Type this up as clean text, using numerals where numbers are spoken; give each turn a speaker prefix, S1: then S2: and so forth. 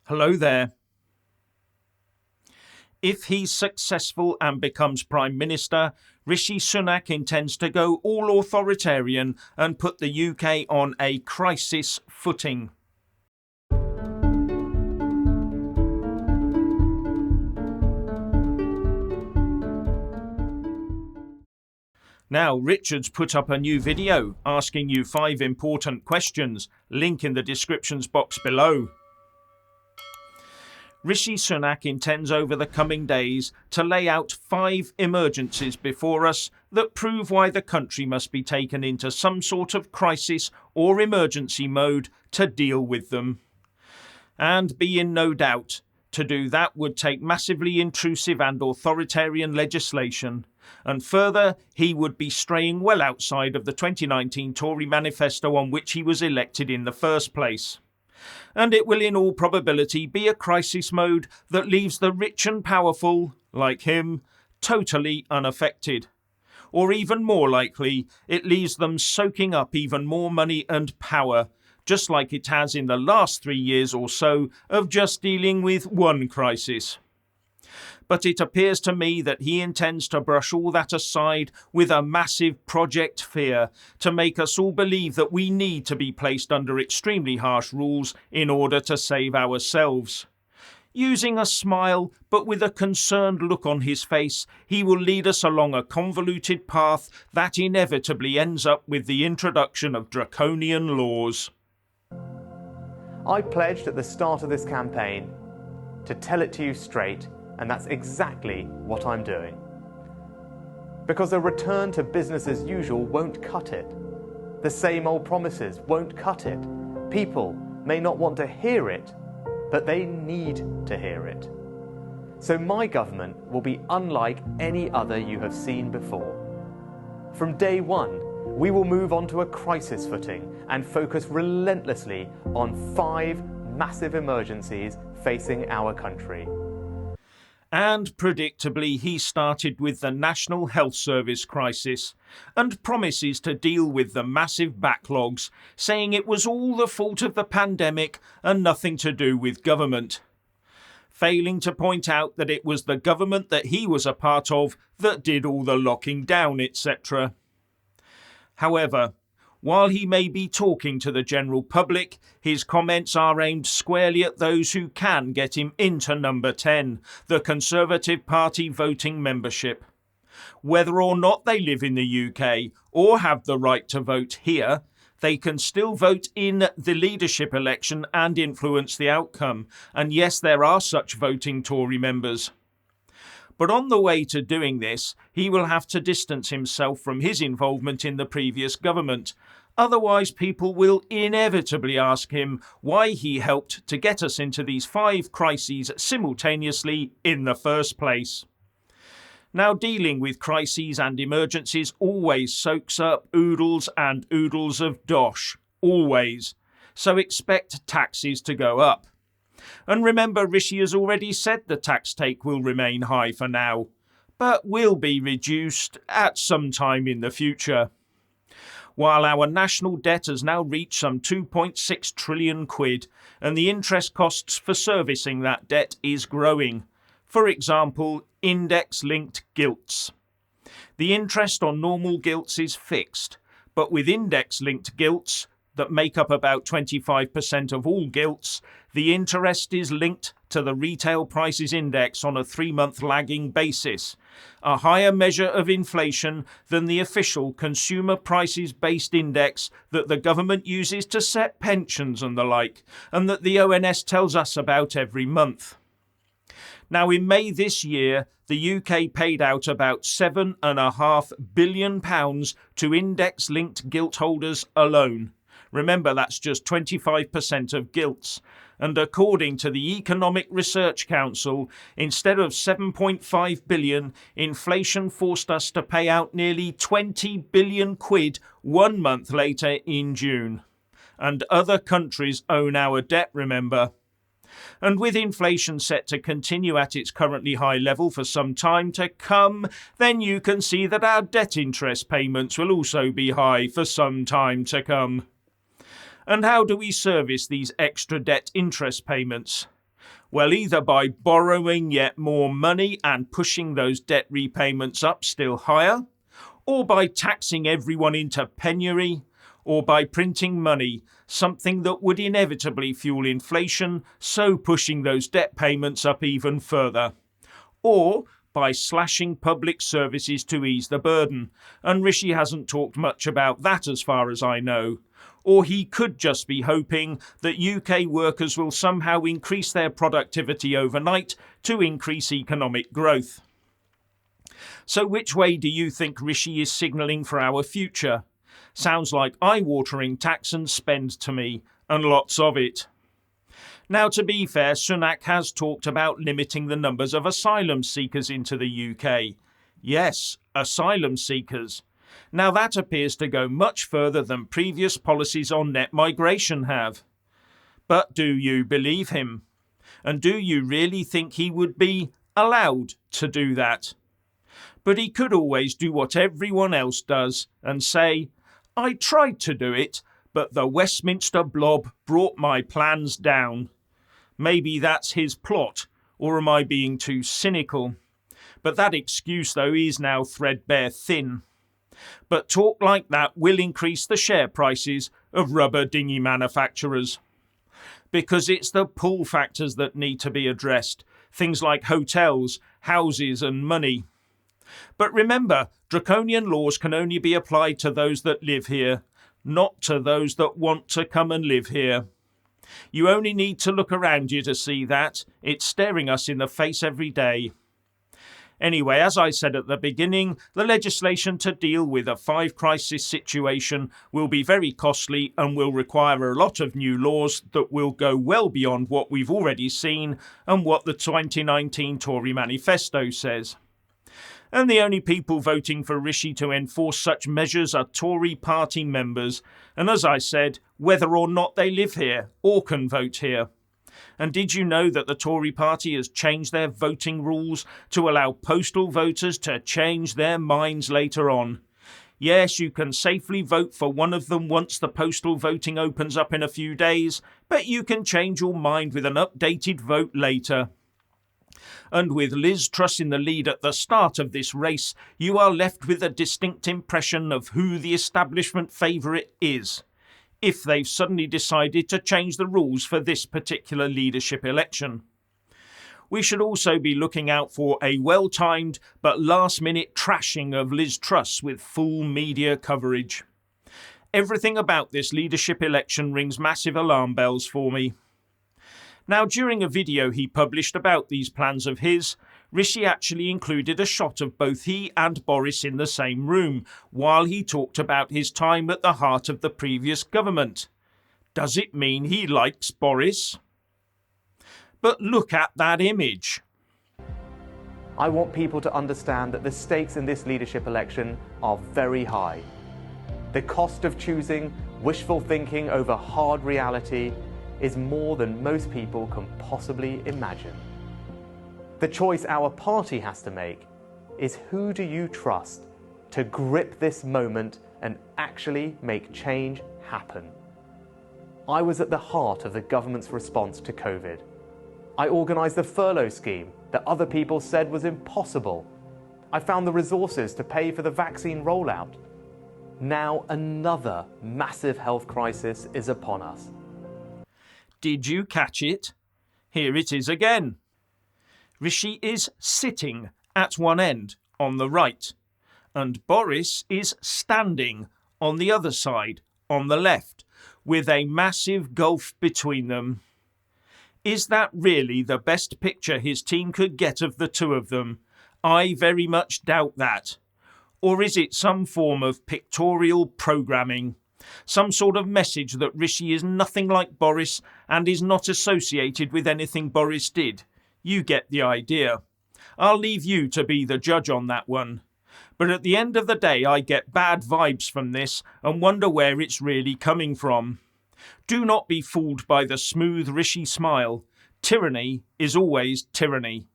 S1: Hello there. If he's successful and becomes Prime Minister, Rishi Sunak intends to go all authoritarian and put the UK on a crisis footing. Now, Richard's put up a new video asking you 5 important questions. Link in the descriptions box below. Rishi Sunak intends over the coming days to lay out 5 emergencies before us that prove why the country must be taken into some sort of crisis or emergency mode to deal with them. And be in no doubt, to do that would take massively intrusive and authoritarian legislation. And further, he would be straying well outside of the 2019 Tory manifesto on which he was elected in the first place. And it will in all probability be a crisis mode that leaves the rich and powerful, like him, totally unaffected. Or even more likely, it leaves them soaking up even more money and power, just like it has in the last 3 years or so of just dealing with one crisis. But it appears to me that he intends to brush all that aside with a massive Project Fear to make us all believe that we need to be placed under extremely harsh rules in order to save ourselves. Using a smile, but with a concerned look on his face, he will lead us along a convoluted path that inevitably ends up with the introduction of draconian laws.
S2: I pledged at the start of this campaign to tell it to you straight, and that's exactly what I'm doing. Because a return to business as usual won't cut it. The same old promises won't cut it. People may not want to hear it, but they need to hear it. So my government will be unlike any other you have seen before. From day one, we will move on to a crisis footing and focus relentlessly on 5 massive emergencies facing our country.
S1: And predictably, he started with the National Health Service crisis and promises to deal with the massive backlogs, saying it was all the fault of the pandemic and nothing to do with government, failing to point out that it was the government that he was a part of that did all the locking down, etc. However, while he may be talking to the general public, his comments are aimed squarely at those who can get him into number 10, the Conservative Party voting membership. Whether or not they live in the UK or have the right to vote here, they can still vote in the leadership election and influence the outcome. And yes, there are such voting Tory members. But on the way to doing this, he will have to distance himself from his involvement in the previous government. Otherwise, people will inevitably ask him why he helped to get us into these 5 crises simultaneously in the first place. Now, dealing with crises and emergencies always soaks up oodles and oodles of dosh. Always. So expect taxes to go up. And remember, Rishi has already said the tax take will remain high for now, but will be reduced at some time in the future. While our national debt has now reached some 2.6 trillion quid, and the interest costs for servicing that debt is growing. For example, index-linked gilts. The interest on normal gilts is fixed, but with index-linked gilts, that make up about 25% of all gilts, the interest is linked to the retail prices index on a 3-month lagging basis, a higher measure of inflation than the official consumer prices-based index that the government uses to set pensions and the like, and that the ONS tells us about every month. Now, in May this year, the UK paid out about £7.5 billion to index-linked gilt holders alone. Remember, that's just 25% of gilts. And according to the Economic Research Council, instead of 7.5 billion, inflation forced us to pay out nearly 20 billion quid 1 month later in June. And other countries own our debt, remember. And with inflation set to continue at its currently high level for some time to come, then you can see that our debt interest payments will also be high for some time to come. And how do we service these extra debt interest payments? Well, either by borrowing yet more money and pushing those debt repayments up still higher, or by taxing everyone into penury, or by printing money, something that would inevitably fuel inflation, so pushing those debt payments up even further, or by slashing public services to ease the burden, and Rishi hasn't talked much about that as far as I know. Or he could just be hoping that UK workers will somehow increase their productivity overnight to increase economic growth. So which way do you think Rishi is signalling for our future? Sounds like eye-watering tax and spend to me, and lots of it. Now, to be fair, Sunak has talked about limiting the numbers of asylum seekers into the UK. Yes, asylum seekers. Now that appears to go much further than previous policies on net migration have. But do you believe him? And do you really think he would be allowed to do that? But he could always do what everyone else does and say, I tried to do it, but the Westminster blob brought my plans down. Maybe that's his plot, or am I being too cynical? But that excuse, though, is now threadbare thin. But talk like that will increase the share prices of rubber dinghy manufacturers. Because it's the pull factors that need to be addressed, things like hotels, houses and money. But remember, draconian laws can only be applied to those that live here, not to those that want to come and live here. You only need to look around you to see that. It's staring us in the face every day. Anyway, as I said at the beginning, the legislation to deal with a five-crisis situation will be very costly and will require a lot of new laws that will go well beyond what we've already seen and what the 2019 Tory manifesto says. And the only people voting for Rishi to enforce such measures are Tory party members, and as I said, whether or not they live here or can vote here. And did you know that the Tory party has changed their voting rules to allow postal voters to change their minds later on? Yes, you can safely vote for one of them once the postal voting opens up in a few days, but you can change your mind with an updated vote later. And with Liz Truss in the lead at the start of this race, you are left with a distinct impression of who the establishment favourite is, if they've suddenly decided to change the rules for this particular leadership election. We should also be looking out for a well-timed but last-minute trashing of Liz Truss with full media coverage. Everything about this leadership election rings massive alarm bells for me. Now, during a video he published about these plans of his, Rishi actually included a shot of both he and Boris in the same room while he talked about his time at the heart of the previous government. Does it mean he likes Boris? But look at that image.
S2: I want people to understand that the stakes in this leadership election are very high. The cost of choosing wishful thinking over hard reality is more than most people can possibly imagine. The choice our party has to make is, who do you trust to grip this moment and actually make change happen? I was at the heart of the government's response to COVID. I organised the furlough scheme that other people said was impossible. I found the resources to pay for the vaccine rollout. Now another massive health crisis is upon us.
S1: Did you catch it? Here it is again. Rishi is sitting at one end, on the right, and Boris is standing on the other side, on the left, with a massive gulf between them. Is that really the best picture his team could get of the two of them? I very much doubt that. Or is it some form of pictorial programming? Some sort of message that Rishi is nothing like Boris and is not associated with anything Boris did? You get the idea. I'll leave you to be the judge on that one. But at the end of the day, I get bad vibes from this and wonder where it's really coming from. Do not be fooled by the smooth Rishi smile. Tyranny is always tyranny.